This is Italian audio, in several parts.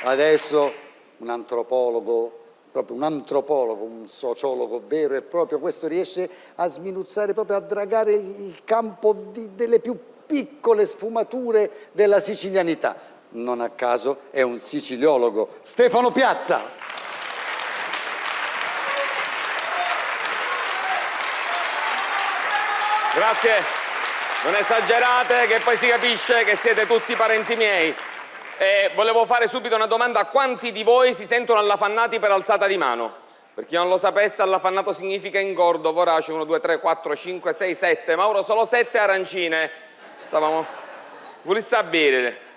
Adesso un antropologo, proprio un antropologo, un sociologo vero e proprio, questo riesce a sminuzzare, proprio a dragare il campo delle più piccole sfumature della sicilianità. Non a caso è un siciliologo, Stefano Piazza. Grazie, non esagerate che poi si capisce che siete tutti parenti miei. Volevo fare subito una domanda: quanti di voi si sentono allafannati per alzata di mano? Per chi non lo sapesse, allafannato significa ingordo, vorace, 1, 2, 3, 4, 5, 6, 7, Mauro solo 7 arancine. Stavamo... Volessi sapere.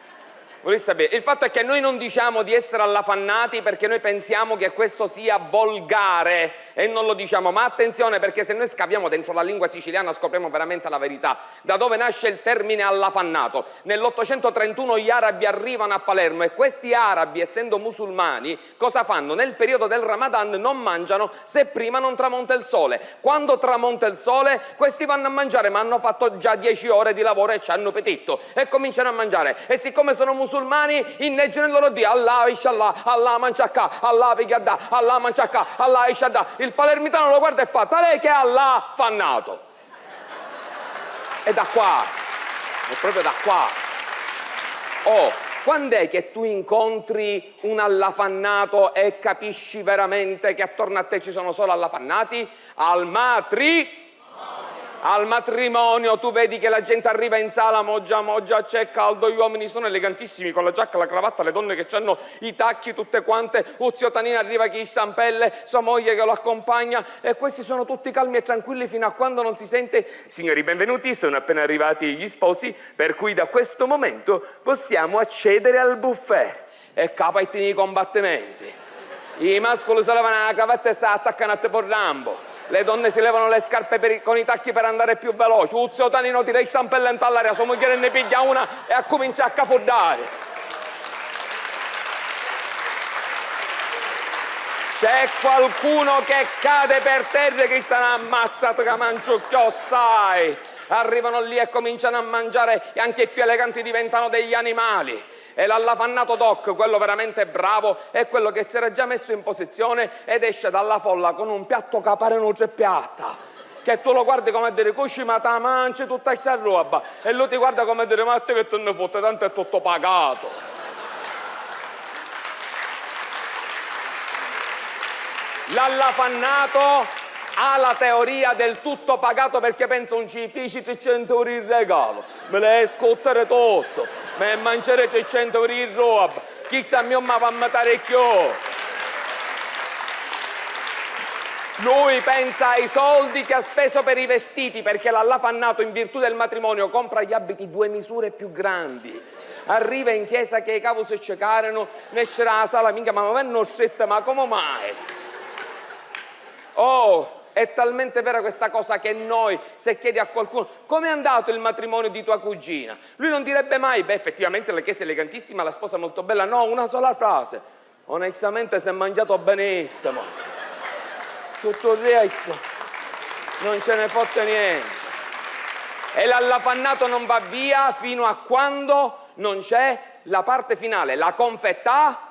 Il fatto è che noi non diciamo di essere allafannati perché noi pensiamo che questo sia volgare e non lo diciamo, ma attenzione, perché se noi scaviamo dentro la lingua siciliana scopriamo veramente la verità. Da dove nasce il termine allafannato? Nell'831 gli arabi arrivano a Palermo e questi arabi, essendo musulmani, cosa fanno? Nel periodo del Ramadan non mangiano se prima non tramonta il sole. Quando tramonta il sole questi vanno a mangiare, ma hanno fatto già 10 ore di lavoro e c'hanno appetito e cominciano a mangiare, e siccome sono musulmani inneggiano il loro Dio: Allah Ishallah, Allah Manciacca, Allah Pigadà, Allah Manciacca, Allah Ishadà. Il palermitano lo guarda e fa: tale che Allah fannato. E da qua, è proprio da qua. Oh, quando è che tu incontri un allafannato e capisci veramente che attorno a te ci sono solo allafannati? Al matrimonio tu vedi che la gente arriva in sala, moggia, c'è caldo, gli uomini sono elegantissimi con la giacca, la cravatta, le donne che hanno i tacchi tutte quante, Zio Tanino arriva chi stampelle, sua moglie che lo accompagna, e questi sono tutti calmi e tranquilli fino a quando non si sente: signori benvenuti, sono appena arrivati gli sposi, per cui da questo momento possiamo accedere al buffet. E capaitini i combattimenti. I mascoli si levano la cravatta e si attaccano a te por Rambo. Le donne si levano le scarpe con i tacchi per andare più veloci. Zio Tanino tira il zampellente all'aria, sua moglie ne piglia una e comincia a cafordare. C'è qualcuno che cade per terra che si hanno ammazzato che manciucchio, sai. Arrivano lì e cominciano a mangiare, e anche i più eleganti diventano degli animali. E l'allafannato doc, quello veramente bravo, è quello che si era già messo in posizione ed esce dalla folla con un piatto che pare nuce piatta, che tu lo guardi come a dire: cusci ma ta mangi tutta questa roba, e lui ti guarda come a dire: ma te che te ne fotte, tanto è tutto pagato. L'allafannato ha la teoria del tutto pagato perché pensa: un ci feci 300 euro in regalo, me le scottere tutto, me mangiare 300 euro in roba, chissà mio ma va a matare più. Lui pensa ai soldi che ha speso per i vestiti, perché l'allafannato, in virtù del matrimonio, compra gli abiti 2 misure più grandi. Arriva in chiesa che i cavi si cercano, ne esce dalla sala, minchia, ma vanno strette, ma come mai? Oh, è talmente vera questa cosa che noi, se chiedi a qualcuno: come è andato il matrimonio di tua cugina, lui non direbbe mai: beh, effettivamente la chiesa è elegantissima, la sposa è molto bella. No, una sola frase: onestamente si è mangiato benissimo. Tutto il resto non ce ne fotte niente. E l'allafannato non va via fino a quando non c'è la parte finale, la confettata.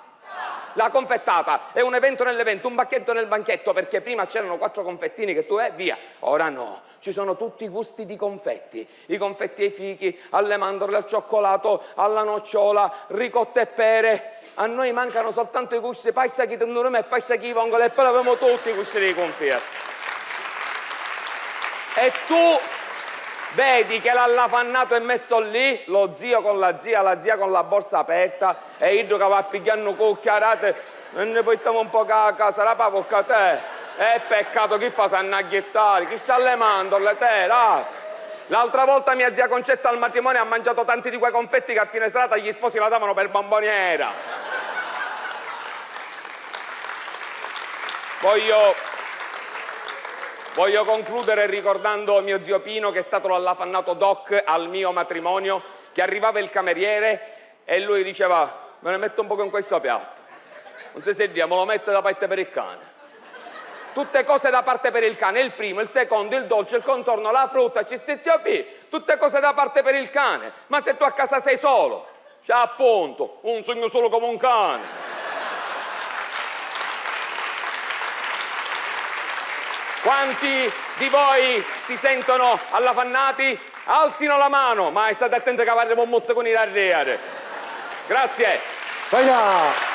La confettata è un evento nell'evento, un banchetto nel banchetto, perché prima c'erano 4 confettini che tu via, ora no, ci sono tutti i gusti di confetti, i confetti ai fichi, alle mandorle, al cioccolato, alla nocciola, ricotte e pere. A noi mancano soltanto i gusti paisa chi tendurum e paisa chi vongole, e poi abbiamo tutti i gusti di confetti. E tu vedi che l'allafannato è messo lì, lo zio con la zia con la borsa aperta, e io che va a pigliare un cucchiarate, e ne portiamo un po' a casa, la pavocca te. È peccato, chi fa s'annaghettare, chi sa le mandorle, te, là. L'altra volta mia zia Concetta al matrimonio ha mangiato tanti di quei confetti che a fine serata gli sposi la davano per bomboniera. Voglio concludere ricordando mio zio Pino, che è stato l'allafannato doc al mio matrimonio, che arrivava il cameriere e lui diceva: me ne metto un po' in questo piatto. Non si sente, me lo mette da parte per il cane. Tutte cose da parte per il cane, il primo, il secondo, il dolce, il contorno, la frutta, tutte cose da parte per il cane. Ma se tu a casa sei solo, Cioè, appunto, un sogno solo come un cane. Quanti di voi si sentono allafannati? Alzino la mano, ma state attenti che avremo un mozzicone da arrivare. Grazie. Venga!